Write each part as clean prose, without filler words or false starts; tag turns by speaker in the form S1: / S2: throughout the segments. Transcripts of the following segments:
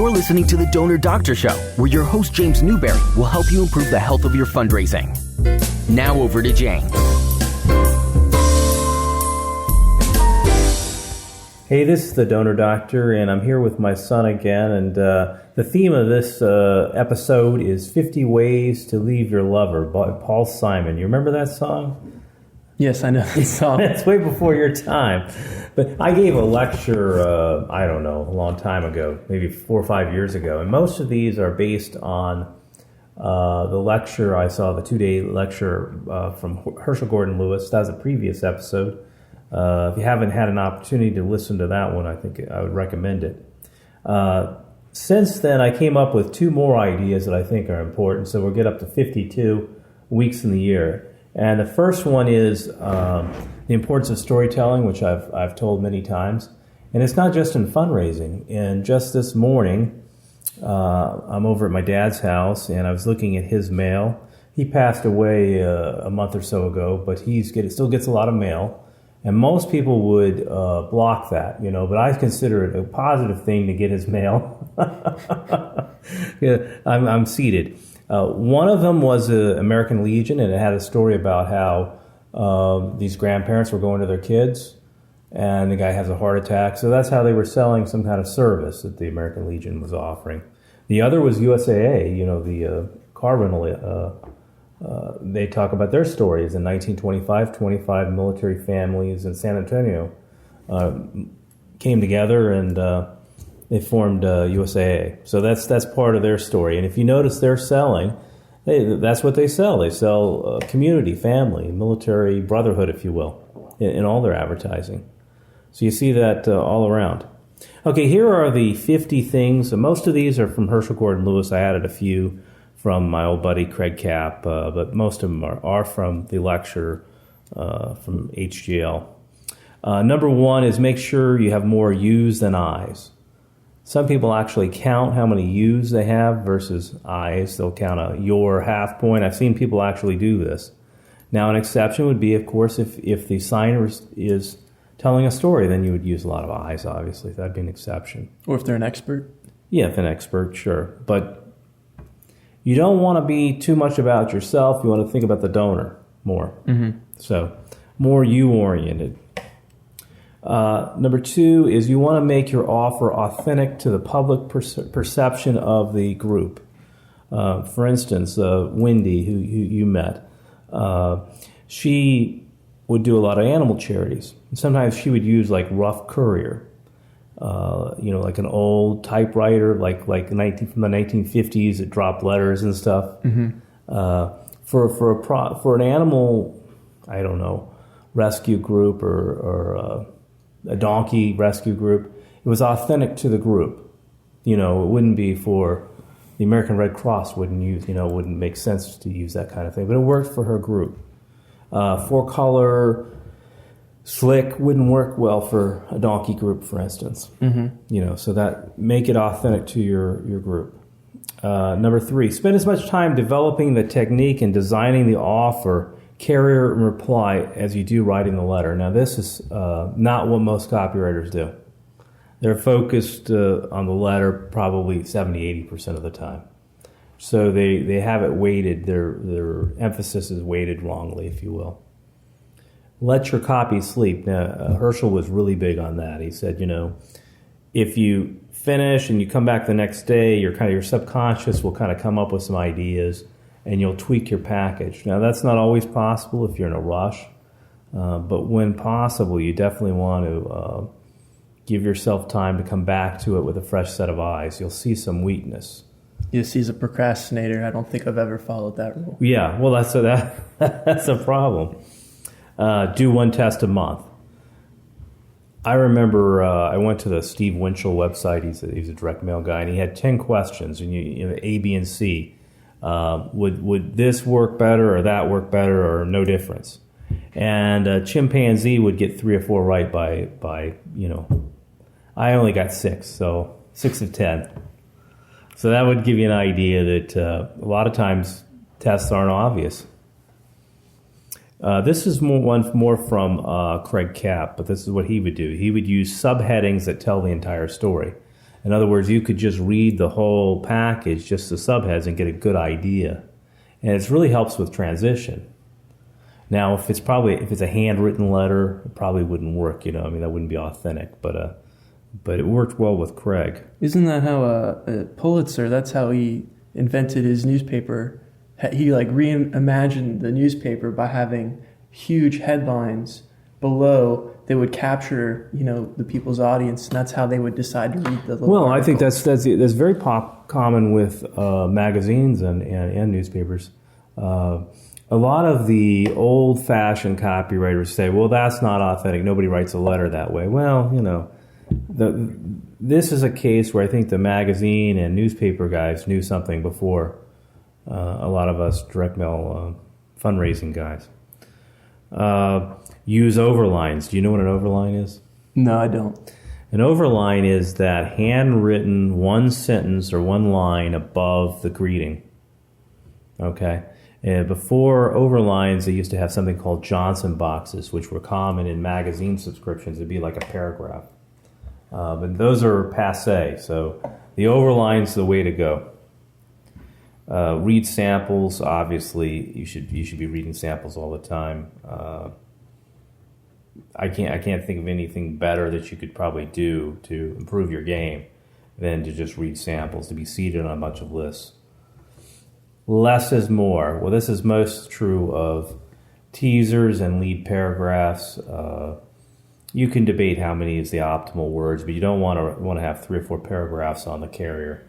S1: You're listening to The Donor Doctor Show, where your host, James Newberry, will help you improve the health of your fundraising. Now over to James.
S2: Hey, this is The Donor Doctor, and I'm here with my son again, and the theme of this episode is 50 Ways to Leave Your Lover by Paul Simon. You remember that song?
S3: Yes, I know that song.
S2: It's way before your time. But I gave a lecture, I don't know, a long time ago, maybe 4 or 5 years ago, and most of these are based on the lecture I saw, the 2-day lecture from Herschell Gordon Lewis. That was a previous episode. If you haven't had an opportunity to listen to that one, I think I would recommend it. Since then, I came up with 2 more ideas that I think are important, so we'll get up to 52 weeks in the year. And the first one is the importance of storytelling, which I've told many times. And it's not just in fundraising. And just this morning, I'm over at my dad's house, and I was looking at his mail. He passed away a month or so ago, but still gets a lot of mail. And most people would block that, but I consider it a positive thing to get his mail. Yeah, I'm seated. One of them was American Legion, and it had a story about how these grandparents were going to their kids, and the guy has a heart attack. So that's how they were selling some kind of service that the American Legion was offering. The other was USAA, the car rental. They talk about their stories. In 1925, 25 military families in San Antonio came together and they formed USAA. So that's part of their story. And if you notice, they're selling, that's what they sell. They sell community, family, military brotherhood, if you will, in all their advertising. So you see that all around. Okay, here are the 50 things. Most of these are from Herschell Gordon Lewis. I added a few from my old buddy Craig Capp, but most of them are from the lecture from HGL. Number 1 is make sure you have more yous than I's. Some people actually count how many U's they have versus I's. They'll count a your, half point. I've seen people actually do this. Now, an exception would be, of course, if the signer is telling a story, then you would use a lot of I's, obviously. That'd be an exception.
S3: Or if they're an expert?
S2: Yeah, if an expert, sure. But you don't want to be too much about yourself. You want to think about the donor more. Mm-hmm. So, more you-oriented. Number 2 is you want to make your offer authentic to the public perception of the group. For instance, Wendy, who you met, she would do a lot of animal charities. And sometimes she would use like rough courier, like an old typewriter, like from the 1950s that dropped letters and stuff. Mm-hmm. For an animal, I don't know, rescue group or a donkey rescue group, it was authentic to the group. It wouldn't be for the American Red Cross. Wouldn't make sense to use that kind of thing, but it worked for her group. 4-color slick wouldn't work well for a donkey group, for instance. Mm-hmm. So that make it authentic to your group. Number 3, spend as much time developing the technique and designing the offer, carrier, and reply as you do writing the letter. Now, this is not what most copywriters do. They're focused on the letter probably 70-80% of the time. So they have it weighted, their emphasis is weighted wrongly, if you will. Let your copy sleep. Now, Herschel was really big on that. He said, if you finish and you come back the next day, your subconscious will kind of come up with some ideas, and you'll tweak your package. Now, that's not always possible if you're in a rush, but when possible, you definitely want to give yourself time to come back to it with a fresh set of eyes. You'll see some weakness.
S3: Yes, he's a procrastinator. I don't think I've ever followed that rule.
S2: Yeah, well, that's a problem. Do 1 test a month. I remember I went to the Steve Winchell website. He's a direct mail guy, and he had 10 questions, and A, B, and C. Would this work better or that work better or no difference? And a chimpanzee would get 3 or 4 right by I only got 6, so 6 of 10. So that would give you an idea that a lot of times tests aren't obvious. This is more from Craig Capp, but this is what he would do. He would use subheadings that tell the entire story. In other words, you could just read the whole package, just the subheads, and get a good idea. And it really helps with transition. Now, if it's a handwritten letter, it probably wouldn't work. I mean, that wouldn't be authentic. But it worked well with Craig.
S3: Isn't that how Pulitzer? That's how he invented his newspaper. He reimagined the newspaper by having huge headlines below that would capture the people's audience, and that's how they would decide to read the little
S2: Well,
S3: article.
S2: I think that's very common with magazines and newspapers. A lot of the old-fashioned copywriters say, well, that's not authentic. Nobody writes a letter that way. Well, this is a case where I think the magazine and newspaper guys knew something before a lot of us direct mail fundraising guys. Use overlines. Do you know what an overline is?
S3: No, I don't.
S2: An overline is that handwritten one sentence or one line above the greeting. Okay? And before overlines, they used to have something called Johnson boxes, which were common in magazine subscriptions. It'd be like a paragraph. But those are passé, so the overline's the way to go. Read samples. Obviously, you should be reading samples all the time. I can't think of anything better that you could probably do to improve your game than to just read samples, to be seated on a bunch of lists. Less is more. Well, this is most true of teasers and lead paragraphs. You can debate how many is the optimal words, but you don't want to have 3 or 4 paragraphs on the carrier.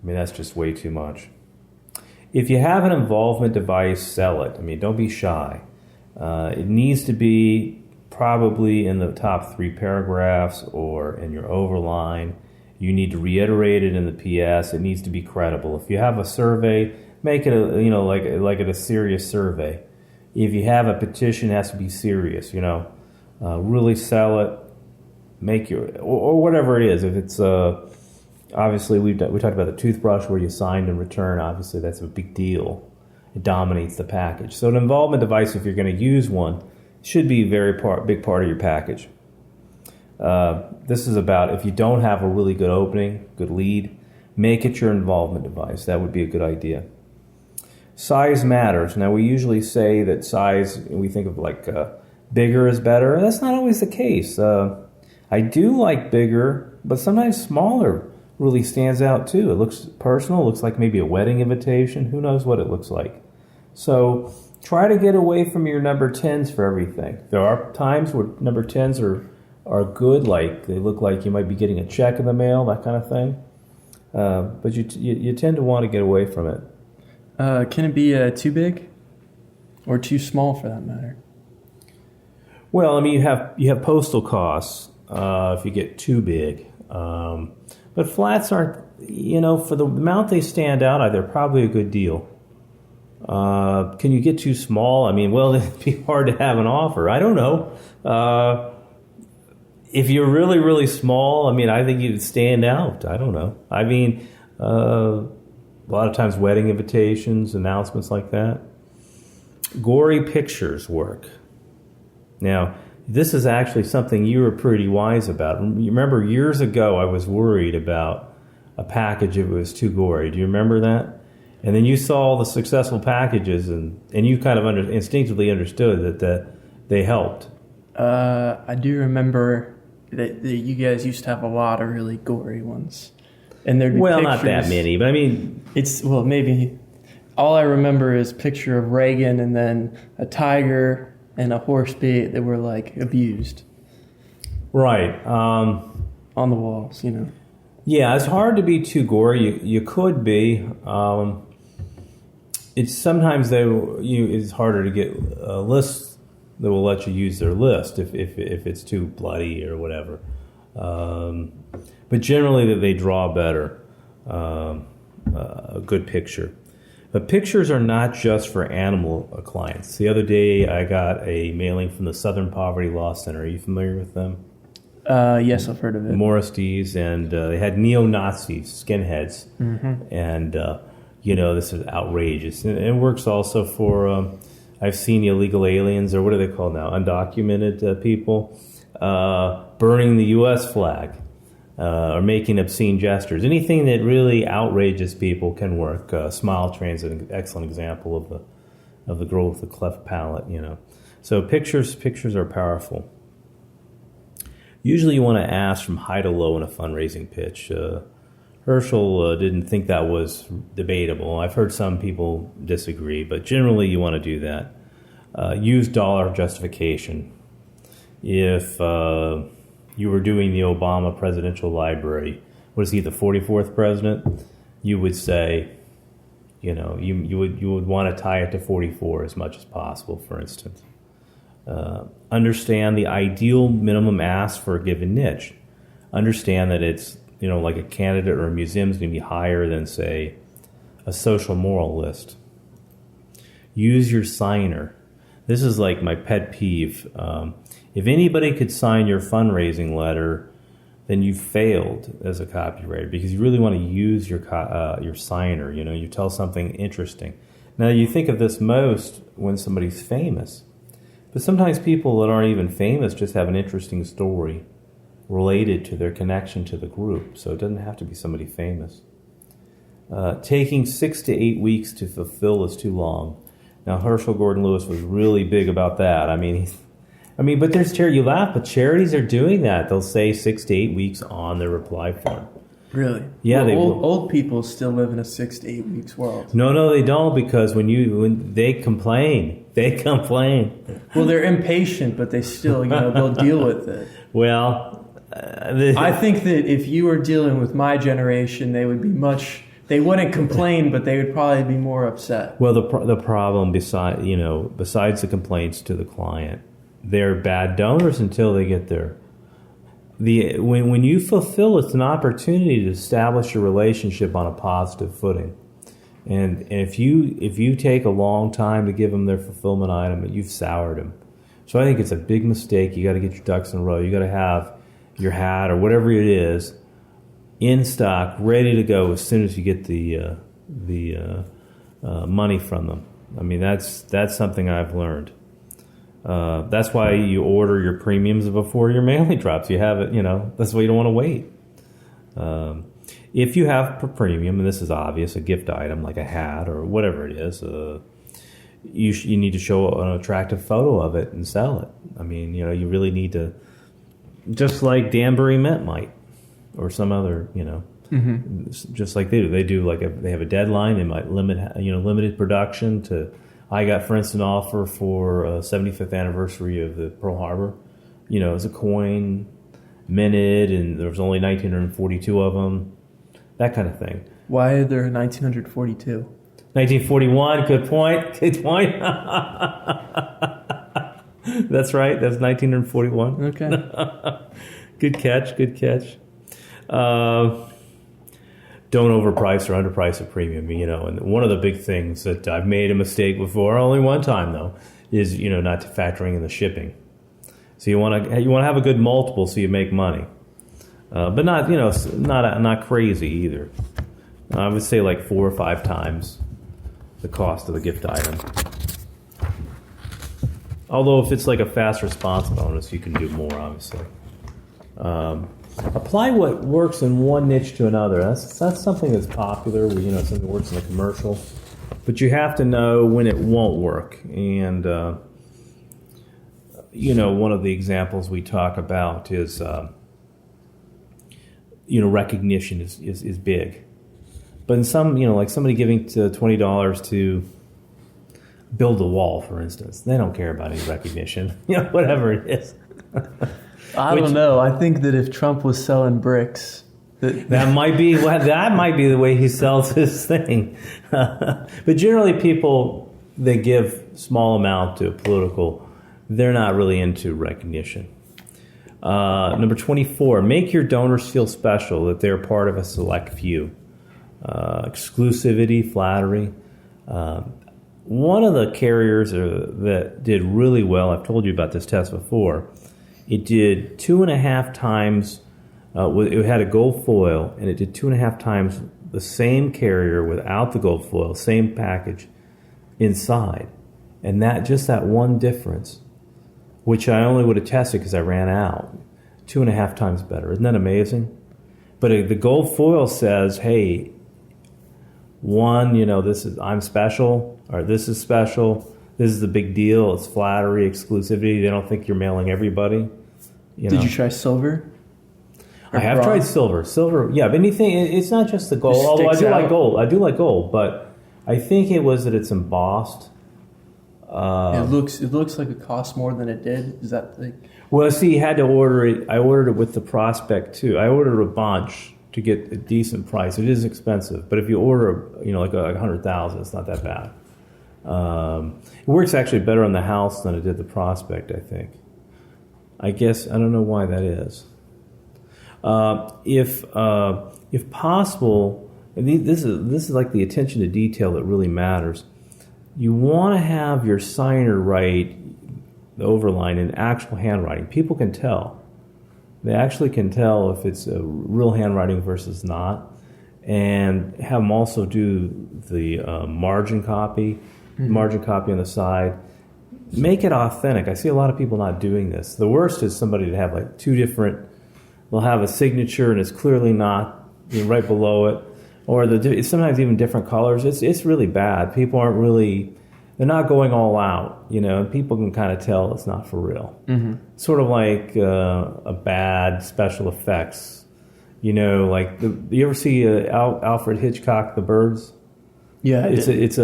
S2: I mean, that's just way too much. If you have an involvement device, sell it. I mean, don't be shy. It needs to be probably in the top 3 paragraphs or in your overline. You need to reiterate it in the PS. It needs to be credible. If you have a survey, make it a serious survey. If you have a petition, it has to be serious. Really sell it. Make or whatever it is. If it's obviously we talked about the toothbrush where you signed and return. Obviously, that's a big deal. It dominates the package. So an involvement device, if you're going to use one, should be a big part of your package. This is about if you don't have a really good opening, good lead, make it your involvement device. That would be a good idea. Size matters. Now, we usually say that size, we think of bigger is better. That's not always the case. I do like bigger, but sometimes smaller really stands out too. It looks personal. It looks like maybe a wedding invitation. Who knows what it looks like? So try to get away from your number 10s for everything. There are times where number 10s are good, like they look like you might be getting a check in the mail, that kind of thing. But you tend to want to get away from it.
S3: Can it be too big or too small for that matter?
S2: Well, I mean, you have postal costs if you get too big. But flats aren't, for the amount they stand out, they're probably a good deal. Can you get too small? I mean, well, it'd be hard to have an offer. I don't know. If you're really, really small, I mean, I think you'd stand out. I don't know. I mean, a lot of times wedding invitations, announcements like that. Gory pictures work. Now, this is actually something you were pretty wise about. You remember years ago I was worried about a package if it was too gory. Do you remember that? And then you saw all the successful packages and you kind of instinctively understood that they helped.
S3: I do remember that you guys used to have a lot of really gory ones. And there'd be pictures.
S2: Not that many, but I mean...
S3: maybe... All I remember is a picture of Reagan and then a tiger and a horse bait that were abused.
S2: Right.
S3: On the walls,
S2: Yeah, it's hard to be too gory. You could be. It's sometimes it's harder to get lists that will let you use their list if it's too bloody or whatever. But generally, they draw better. A good picture. But pictures are not just for animal clients. The other day, I got a mailing from the Southern Poverty Law Center. Are you familiar with them?
S3: Yes, I've heard of it.
S2: Morris D's, and they had neo-Nazis, skinheads. Mm-hmm. And, this is outrageous. And it works also for, I've seen illegal aliens, or what are they called now? Undocumented people, burning the U.S. flag. or making obscene gestures. Anything that really outrages people can work. Smile train's an excellent example of the girl with the cleft palate, So pictures are powerful. Usually you want to ask from high to low in a fundraising pitch. Herschell didn't think that was debatable. I've heard some people disagree, but generally you want to do that. Use dollar justification. If you were doing the Obama Presidential Library, was he the 44th president? You would say, you would want to tie it to 44 as much as possible, for instance. Understand the ideal minimum ask for a given niche. Understand that it's, like a candidate or a museum is going to be higher than, say, a social moral list. Use your signer. This is like my pet peeve. If anybody could sign your fundraising letter, then you failed as a copywriter, because you really want to use your signer. You tell something interesting. Now, you think of this most when somebody's famous, but sometimes people that aren't even famous just have an interesting story related to their connection to the group, so it doesn't have to be somebody famous. Taking 6 to 8 weeks to fulfill is too long. Now, Herschell Gordon Lewis was really big about that. But there's charity. You laugh, but charities are doing that. They'll say 6 to 8 weeks on their reply form.
S3: Really?
S2: Yeah,
S3: well, old people still live in a 6 to 8 weeks world.
S2: No, they don't, because when they complain.
S3: Well, they're impatient, but they still, they'll deal with it.
S2: Well,
S3: I think that if you were dealing with my generation, they would be they wouldn't complain, but they would probably be more upset.
S2: Well, the problem besides the complaints to the client, they're bad donors until they get there. When you fulfill, it's an opportunity to establish a relationship on a positive footing. And if you take a long time to give them their fulfillment item, you've soured them. So I think it's a big mistake. You got to get your ducks in a row. You got to have your hat or whatever it is in stock, ready to go as soon as you get the money from them. That's something I've learned. That's why you order your premiums before your mailing drops. You have it, that's why you don't want to wait. If you have per premium, and this is obvious, a gift item like a hat or whatever it is, you need to show an attractive photo of it and sell it. You really need to, just like Danbury Mint might, or some other, just like they do. They do they have a deadline. They might limit, limited production to. I got, for instance, an offer for 75th anniversary of the Pearl Harbor. As a coin, minted, and there was only 1942 of them. That kind of thing.
S3: Why are there 1942?
S2: 1941. Good point. That's right. That's 1941.
S3: Okay.
S2: Good catch. Don't overprice or underprice a premium, And one of the big things that I've made a mistake before, only one time though, is not factoring in the shipping. So you want to have a good multiple so you make money, but not not crazy either. I would say like 4 or 5 times the cost of a gift item. Although if it's like a fast response bonus, you can do more, obviously. Apply what works in one niche to another. That's something that's popular. Something that works in a commercial, but you have to know when it won't work. And one of the examples we talk about is recognition is big. But in some like somebody giving $20 to build a wall, for instance, they don't care about any recognition. Whatever it is.
S3: I don't know. I think that if Trump was selling bricks,
S2: that might be the way he sells his thing. But generally, people they give small amount to a political, they're not really into recognition. Number 24, make your donors feel special, that they're part of a select few. Exclusivity, flattery. One of the carriers that did really well, I've told you about this test before. It did 2.5 times, it had a gold foil, and it did 2.5 times the same carrier without the gold foil, same package inside. And that one difference, which I only would have tested because I ran out, 2.5 times better. Isn't that amazing? But the gold foil says, hey, one, I'm special, or this is special. This is the big deal. It's flattery, exclusivity. They don't think you're mailing everybody.
S3: Did you try silver?
S2: I have tried silver. Silver, yeah. But anything, it's not just the gold. Although I do like gold. I do like gold, but I think it was that it's embossed.
S3: It looks like it costs more than it did. Is that like?
S2: Well, see, you had to order it. I ordered it with the prospect too. I ordered a bunch to get a decent price. It is expensive, but if you order, like 100,000, it's not that bad. It works actually better on the house than it did the prospect, I think. I guess I don't know why that is. If possible, and this is like the attention to detail that really matters. You want to have your signer write the overline in actual handwriting. People can tell. They actually can tell if it's a real handwriting versus not, and have them also do the margin copy on the side. Make it authentic. I see a lot of people not doing this. The worst is somebody to have like two different. They'll have a signature and it's clearly not right below it, or sometimes even different colors. It's really bad. People aren't really. They're not going all out, and people can kind of tell it's not for real. Mm-hmm. Sort of like a bad special effects, like you ever see Alfred Hitchcock, The Birds?
S3: Yeah,
S2: it's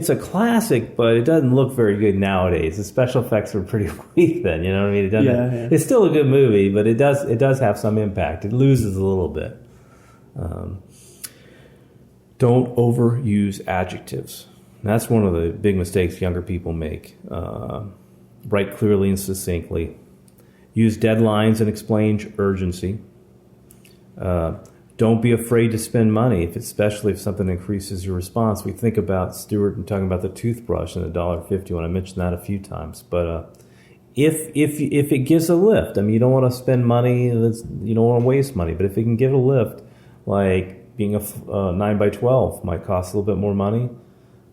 S2: a classic, but it doesn't look very good nowadays. The special effects are pretty weak then, you know what I mean? It doesn't. It's still a good movie, but it does have some impact. It loses a little bit. Don't overuse adjectives. That's one of the big mistakes younger people make. Write clearly and succinctly. Use deadlines and explain urgency. Don't be afraid to spend money, especially if something increases your response. We think about Stuart and talking about the toothbrush and $1.50 when I mentioned that a few times. But if it gives a lift, you don't want to spend money. You don't want to waste money. But if it can give a lift, like being a 9x12 might cost a little bit more money.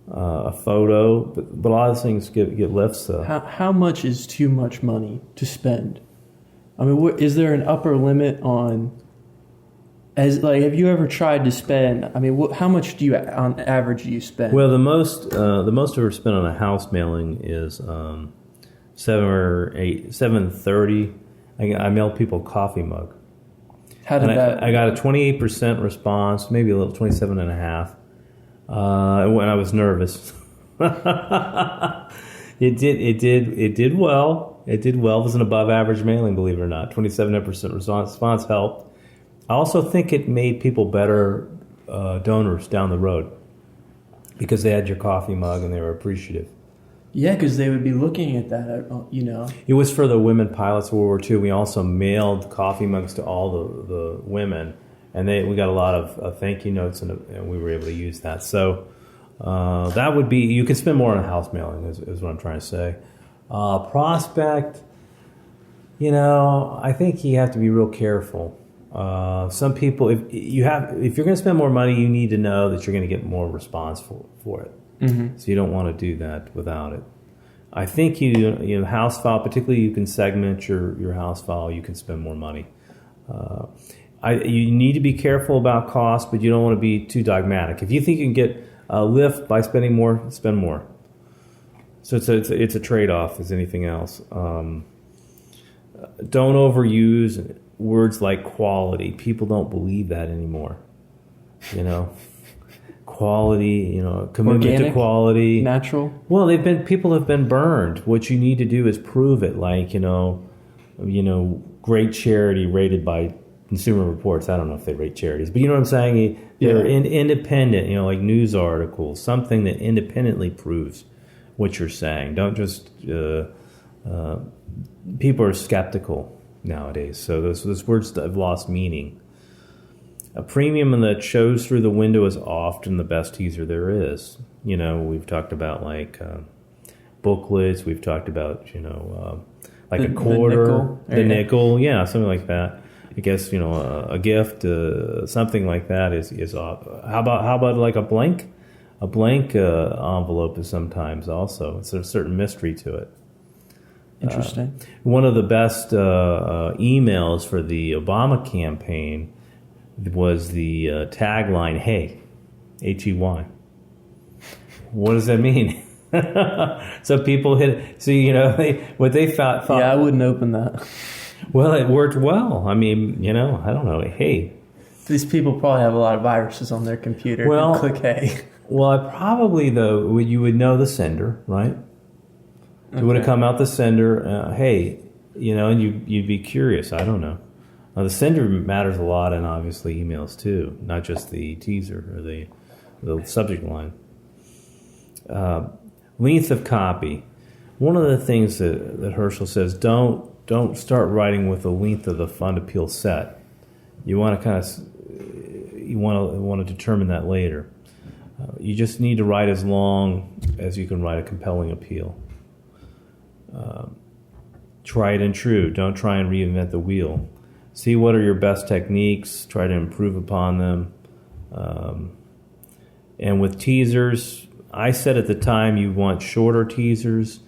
S2: A photo, but a lot of things get lifts.
S3: How much is too much money to spend? Is there an upper limit on? Have you ever tried to spend? How much do you, on average, do you spend?
S2: Well, the most I've ever spent on a house mailing is $730. I mailed people a coffee mug.
S3: How did that?
S2: I got a 28% response, maybe a little 27.5%. When I was nervous, it did well. It did well. It was an above average mailing, believe it or not. 27% response helped. I also think it made people better donors down the road because they had your coffee mug and they were appreciative.
S3: Yeah, because they would be looking at that,
S2: It was for the women pilots of World War II. We also mailed coffee mugs to all the women. And we got a lot of thank you notes, and we were able to use that. So that would be, you can spend more on a house mailing, is what I'm trying to say. Prospect, I think you have to be real careful. Some people, if you're going to spend more money, you need to know that you're going to get more response for it. Mm-hmm. So you don't want to do that without it. I think house file, particularly you can segment your house file, you can spend more money. You need to be careful about cost, but you don't want to be too dogmatic. If you think you can get a lift by spending more, spend more. So it's a trade-off as anything else. Don't overuse words like quality. People don't believe that anymore. Quality, commitment
S3: Organic,
S2: to quality,
S3: natural.
S2: Well, people have been burned. What you need to do is prove it. Like great charity rated by Consumer Reports. I don't know if they rate charities, but you know what I'm saying? They're independent, like news articles, something that independently proves what you're saying. Don't just, people are skeptical nowadays. So those words have lost meaning. A premium that shows through the window is often the best teaser there is. We've talked about like booklets. We've talked about, like a quarter, the nickel, something like that. I guess a gift, something like that is off. How about like a blank envelope is sometimes also. It's a certain mystery to it.
S3: Interesting.
S2: One of the best emails for the Obama campaign was the tagline, "Hey, Hey." What does that mean? So people hit. So what they thought.
S3: Yeah, I wouldn't open that.
S2: Well, it worked well. I mean, I don't know. Hey,
S3: these people probably have a lot of viruses on their computer.
S2: Well,
S3: click hey.
S2: Well, probably though you would know the sender, right? It would have come out the sender. Hey, and you'd be curious. I don't know. The sender matters a lot, and obviously emails too, not just the teaser or the subject line. Length of copy. One of the things that Herschell says, don't start writing with the length of the fund appeal set. You want to determine that later. You just need to write as long as you can write a compelling appeal. Try it and true. Don't try and reinvent the wheel. See what are your best techniques. Try to improve upon them. And with teasers, I said at the time you want shorter teasers,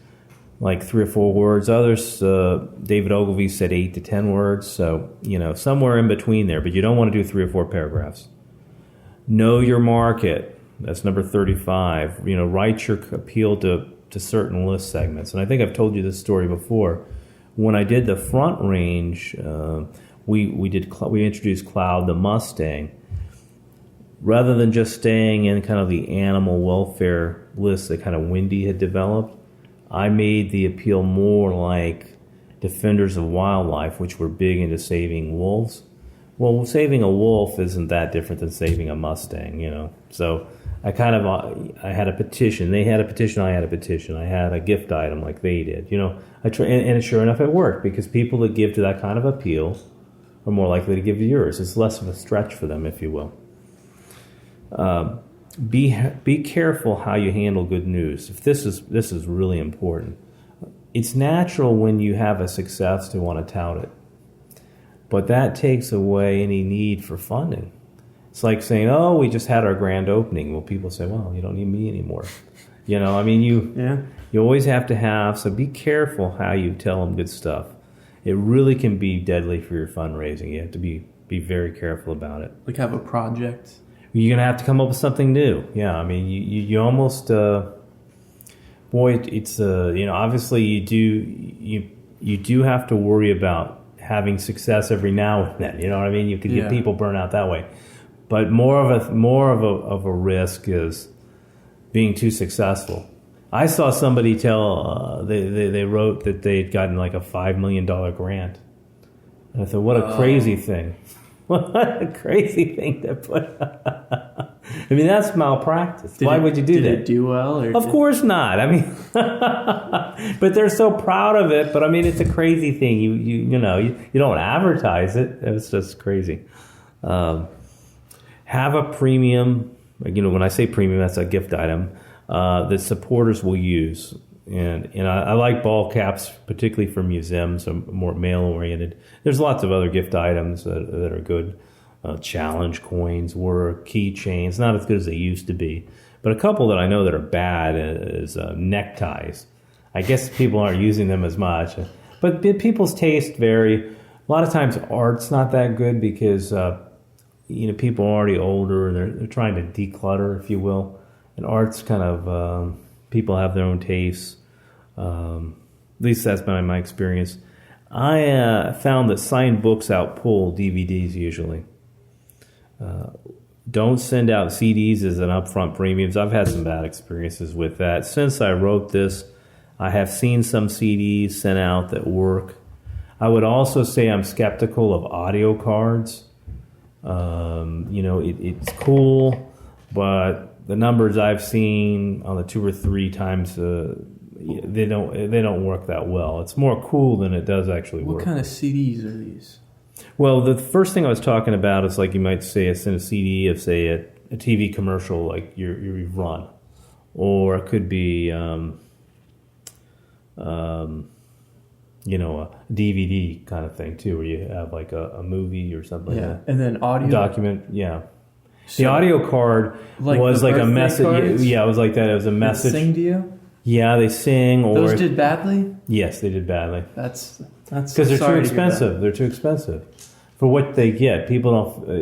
S2: like 3 or 4 words. Others, David Ogilvy said 8 to 10 words. So, somewhere in between there. But you don't want to do 3 or 4 paragraphs. Know your market. That's number 35. Write your appeal to certain list segments. And I think I've told you this story before. When I did the Front Range, we introduced Cloud the Mustang. Rather than just staying in kind of the animal welfare list that kind of Wendy had developed, I made the appeal more like Defenders of Wildlife, which were big into saving wolves. Well, saving a wolf isn't that different than saving a Mustang, So I had a petition. They had a petition. I had a petition. I had a gift item like they did. And sure enough, it worked because people that give to that kind of appeal are more likely to give to yours. It's less of a stretch for them, if you will. Be careful how you handle good news. If this is really important. It's natural when you have a success to want to tout it, but that takes away any need for funding. It's like saying, "Oh, we just had our grand opening." Well, people say, "Well, you don't need me anymore." You always have to have. So be careful how you tell them good stuff. It really can be deadly for your fundraising. You have to be very careful about it.
S3: Like have a project.
S2: You're going to have to come up with something new. Yeah, I mean, you almost, it's obviously you do have to worry about having success every now and then. You know what I mean? You can get people burnt out that way, but more of a risk is being too successful. I saw somebody tell they wrote that they'd gotten like a $5 million grant, and I thought, what a crazy thing. What a crazy thing to put. I mean, that's malpractice. Why would you do that?
S3: Did it do well?
S2: Of course not. I mean, but they're so proud of it. But I mean, it's a crazy thing. You don't advertise it. It's just crazy. Have a premium. When I say premium, that's a gift item that supporters will use. And I like ball caps, particularly for museums, so more mail-oriented. There's lots of other gift items that are good. Challenge coins, work, keychains, not as good as they used to be. But a couple that I know that are bad is neckties. I guess people aren't using them as much. But people's taste vary. A lot of times art's not that good because people are already older. They're trying to declutter, if you will. And art's kind of... people have their own tastes. At least that's been my experience. I found that signed books outpull DVDs usually. Don't send out CDs as an upfront premiums. I've had some bad experiences with that. Since I wrote this, I have seen some CDs sent out that work. I would also say I'm skeptical of Audiocards. It's cool, but the numbers I've seen on the 2 or 3 times, they don't work that well. It's more cool than it does actually work.
S3: What kind of CDs are these?
S2: Well, the first thing I was talking about is like you might say it's in a CD of, say, a TV commercial like you've run. Or it could be, a DVD kind of thing too, where you have like a movie or something like that.
S3: And then audio?
S2: Document, yeah. So, the audio card was like a message.
S3: Cards?
S2: Yeah, it was like that. It was a message.
S3: They sing to you?
S2: Yeah, they sing.
S3: Those did badly?
S2: Yes, they did badly.
S3: That's
S2: because they're too expensive. They're too expensive. for what they get. People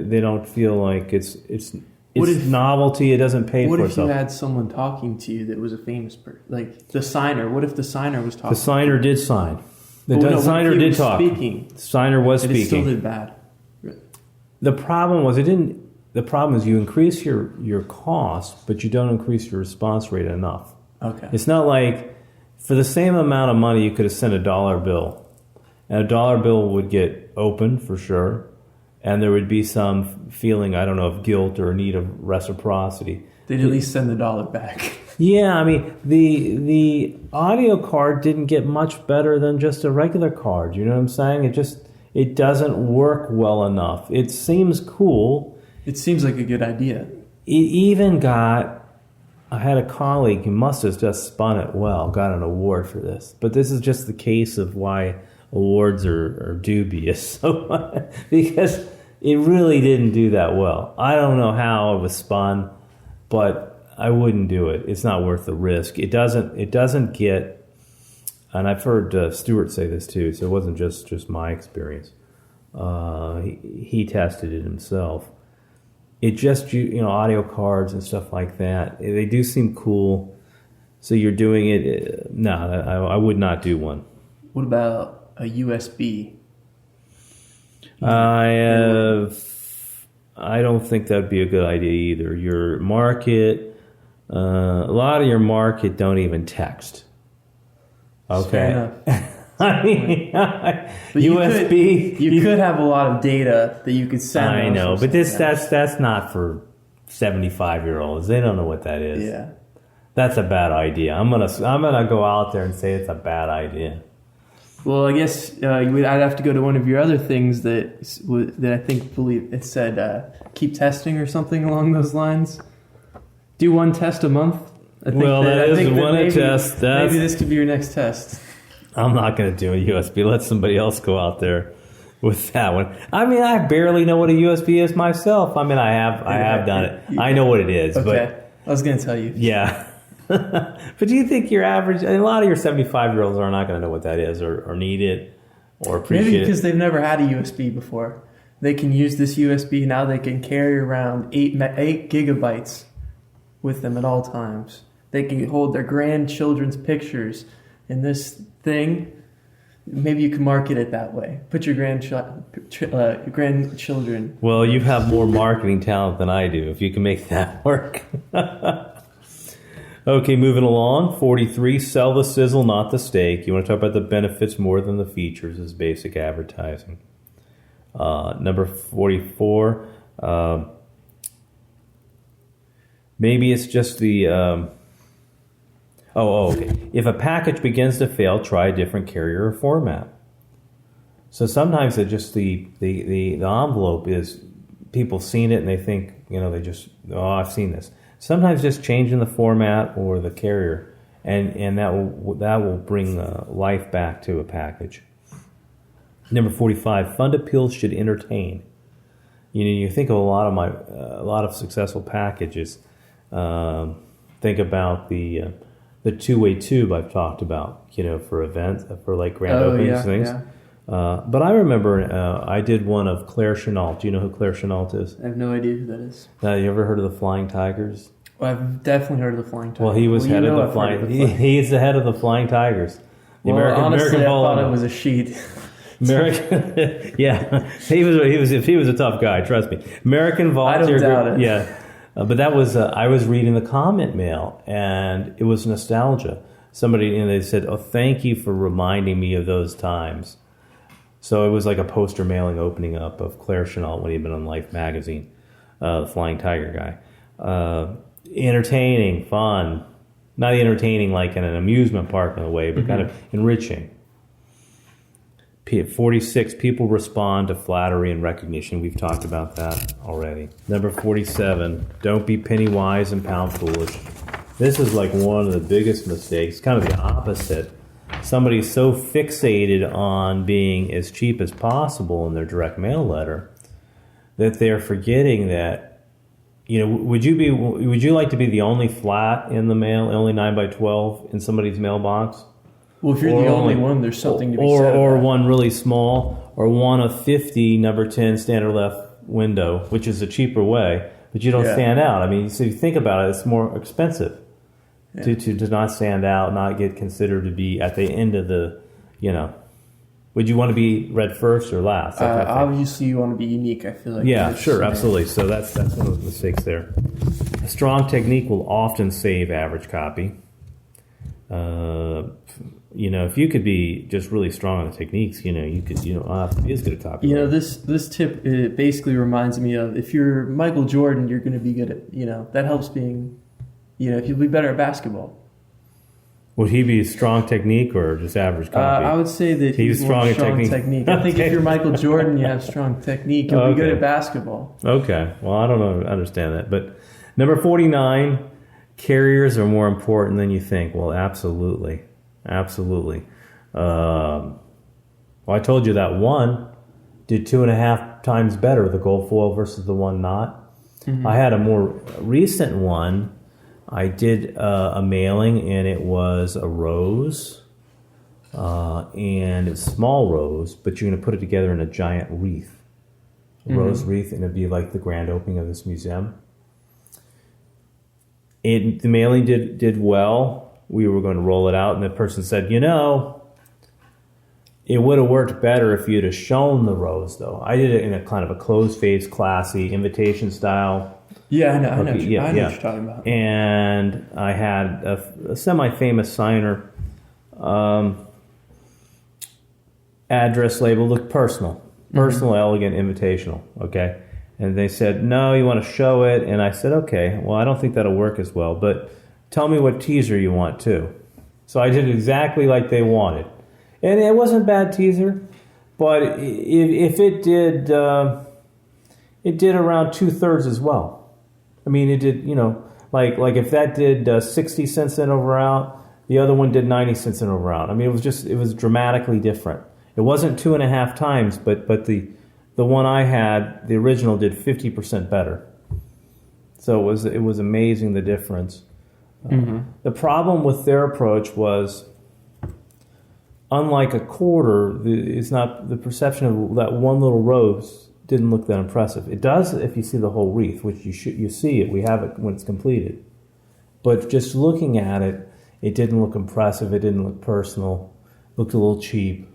S2: don't feel like it's novelty. It doesn't pay for itself.
S3: What if you had someone talking to you that was a famous person, like the signer? What if the signer was talking?
S2: The signer did sign.
S3: Signer
S2: did talk.
S3: Speaking.
S2: The signer was speaking.
S3: It still did bad.
S2: The problem was The problem is you increase your cost, but you don't increase your response rate enough.
S3: Okay.
S2: It's not like for the same amount of money you could have sent a dollar bill, and a dollar bill would get opened for sure, and there would be some feeling, I don't know, of guilt or need of reciprocity.
S3: They'd at least send the dollar back.
S2: Yeah, I mean, the audio card didn't get much better than just a regular card. You know what I'm saying? It doesn't work well enough. It seems cool.
S3: It seems like a good idea.
S2: It even got, I had a colleague who must have just spun it well, got an award for this. But this is just the case of why awards are dubious. Because it really didn't do that well. I don't know how it was spun, but I wouldn't do it. It's not worth the risk. It doesn't get, and I've heard Stuart say this too, so it wasn't just my experience. He tested it himself. It just, audio cards and stuff like that, they do seem cool. So you're doing it. No, I would not do one.
S3: What about a USB?
S2: I don't think that'd be a good idea either. Your market, a lot of your market don't even text. Okay. I mean, USB.
S3: You could have a lot of data that you could send.
S2: I know, but that's not for 75-year-olds. They don't know what that is.
S3: Yeah,
S2: that's a bad idea. I'm gonna go out there and say it's a bad idea.
S3: Well, I guess I'd have to go to one of your other things that I believe it said keep testing or something along those lines. Do one test a month.
S2: That is one test.
S3: Maybe this could be your next test.
S2: I'm not going to do a USB. Let somebody else go out there with that one. I mean, I barely know what a USB is myself. I mean, I have done it. I know what it is.
S3: Okay.
S2: But
S3: I was going to tell you.
S2: Yeah. But do you think your average, a lot of your 75-year-olds are not going to know what that is or need it or appreciate it?
S3: Maybe because they've never had a USB before. They can use this USB. Now they can carry around 8 gigabytes with them at all times. They can hold their grandchildren's pictures in this thing. Maybe you can market it that way. Put your grandchildren.
S2: Well, you have more marketing talent than I do if you can make that work. Okay, moving along. 43, sell the sizzle, not the steak. You want to talk about the benefits more than the features as basic advertising. Number 44, maybe it's just the... okay. If a package begins to fail, try a different carrier or format. So sometimes it just the envelope is people seen it and they think, I've seen this. Sometimes just changing the format or the carrier, and that will bring life back to a package. Number 45, fund appeals should entertain. You think of a lot of successful packages. Think about the two-way tube I've talked about, for events, for like grand openings things. Yeah. But I remember I did one of Claire Chenault. Do you know who Claire Chenault is?
S3: I have no idea who that is.
S2: You ever heard of the Flying Tigers?
S3: Well, I've definitely heard of the Flying Tigers.
S2: Well, he was head of the Flying. He's the head of the Flying Tigers.
S3: The honestly, I thought it was a sheet.
S2: Yeah, he was a tough guy. Trust me. American Volunteer Group.
S3: I don't doubt it.
S2: Yeah. But that was, I was reading the comment mail, and it was nostalgia. Somebody, they said, "Oh, thank you for reminding me of those times." So it was like a poster mailing opening up of Claire Chenault when he'd been on Life magazine, the Flying Tiger guy. Entertaining, fun. Not entertaining like in an amusement park in a way, but kind of enriching. 46, people respond to flattery and recognition. We've talked about that already. Number 47, don't be penny wise and pound foolish. This is like one of the biggest mistakes, kind of the opposite. Somebody's so fixated on being as cheap as possible in their direct mail letter that they're forgetting that, would you like to be the only flat in the mail, only 9 by 12 in somebody's mailbox?
S3: Well, if you're the only one, there's something to be said
S2: or
S3: about.
S2: one really small, or one of 50 number 10 standard left window, which is a cheaper way, but you don't stand out. I mean, so you think about it, it's more expensive to not stand out, not get considered to be at the end of the, Would you want to be read first or last?
S3: Obviously, you want to be unique, I feel like.
S2: Yeah, sure, absolutely. So that's one of the mistakes there. A strong technique will often save average copy. If you could be just really strong on the techniques, you could, have to be as good at copy.
S3: This tip it basically reminds me of, if you're Michael Jordan, you're going to be good at, that helps being, if you'll be better at basketball.
S2: Would he be strong technique or just average copy?
S3: I would say that
S2: he was strong at
S3: technique. I think if you're Michael Jordan, you have strong technique. You'll be good at basketball.
S2: Okay. Well, I don't know. I understand that. But number 49, carriers are more important than you think. Well, absolutely. Absolutely. Well, I told you that one did 2.5 times better, the gold foil versus the one not. Mm-hmm. I had a more recent one. I did a mailing, and it was a rose, and it's small rose, but you're going to put it together in a giant wreath, rose wreath, and it'd be like the grand opening of this museum. The mailing did well. We were going to roll it out, and the person said, it would have worked better if you'd have shown the rose, though. I did it in a kind of a closed face, classy, invitation style.
S3: Yeah, I know what you're talking about.
S2: And I had a semi-famous signer address label, looked personal, elegant, invitational, okay? And they said, no, you want to show it? And I said, okay, well, I don't think that'll work as well, but tell me what teaser you want, too. So I did exactly like they wanted. And it wasn't a bad teaser, but if it did around 2/3 as well. I mean, it did, like if that did 60 cents in over out, the other one did 90 cents in over out. I mean, it was dramatically different. It wasn't 2.5 times, but the one I had, the original, did 50% better. So it was amazing, the difference. The problem with their approach was, unlike a quarter, the perception of that one little rose didn't look that impressive. It does if you see the whole wreath, which you see it. We have it when it's completed. But just looking at it, it didn't look impressive. It didn't look personal. It looked a little cheap.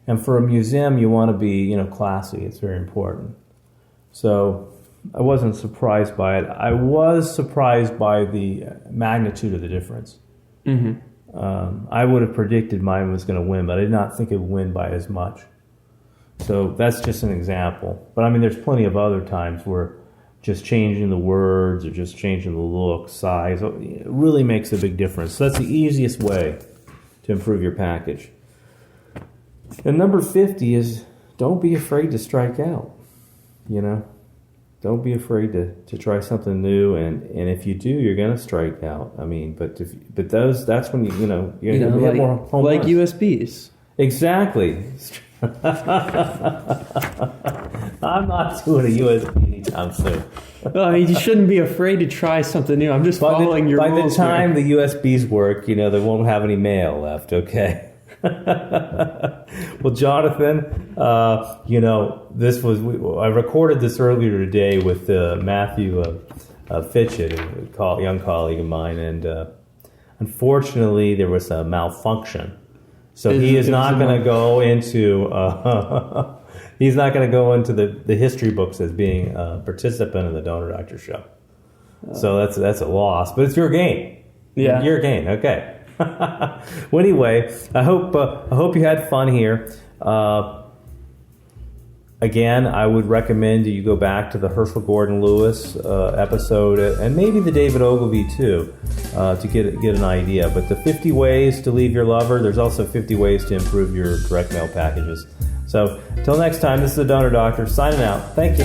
S2: And for a museum, you want to be, classy. It's very important. So I wasn't surprised by it. I was surprised by the magnitude of the difference. I would have predicted mine was going to win, but I did not think it would win by as much. So that's just an example. But I mean, there's plenty of other times where just changing the words or just changing the look, size, it really makes a big difference. So that's the easiest way to improve your package. And number 50 is, don't be afraid to strike out. Don't be afraid to try something new, and if you do, you're going to strike out. I mean, that's when you're going to have more home
S3: like
S2: runs.
S3: USBs.
S2: Exactly. I'm not doing a USB anytime soon.
S3: Well, you shouldn't be afraid to try something new. I'm just following your rules.
S2: By the time the USBs work, they won't have any mail left, okay? Well, Jonathan, this was I recorded this earlier today with Matthew Fitchett, a young colleague of mine, and unfortunately there was a malfunction. So he is not going to go into the history books as being a participant in the Donor Doctor Show. So that's a loss, but it's your gain.
S3: Yeah,
S2: your gain. Okay. Well, anyway, I hope you had fun here. Again, I would recommend you go back to the Herschell Gordon Lewis episode, and maybe the David Ogilvy too, to get an idea. But the 50 ways to leave your lover, there's also 50 ways to improve your direct mail packages. So, till next time, this is the Donor Doctor signing out. Thank you.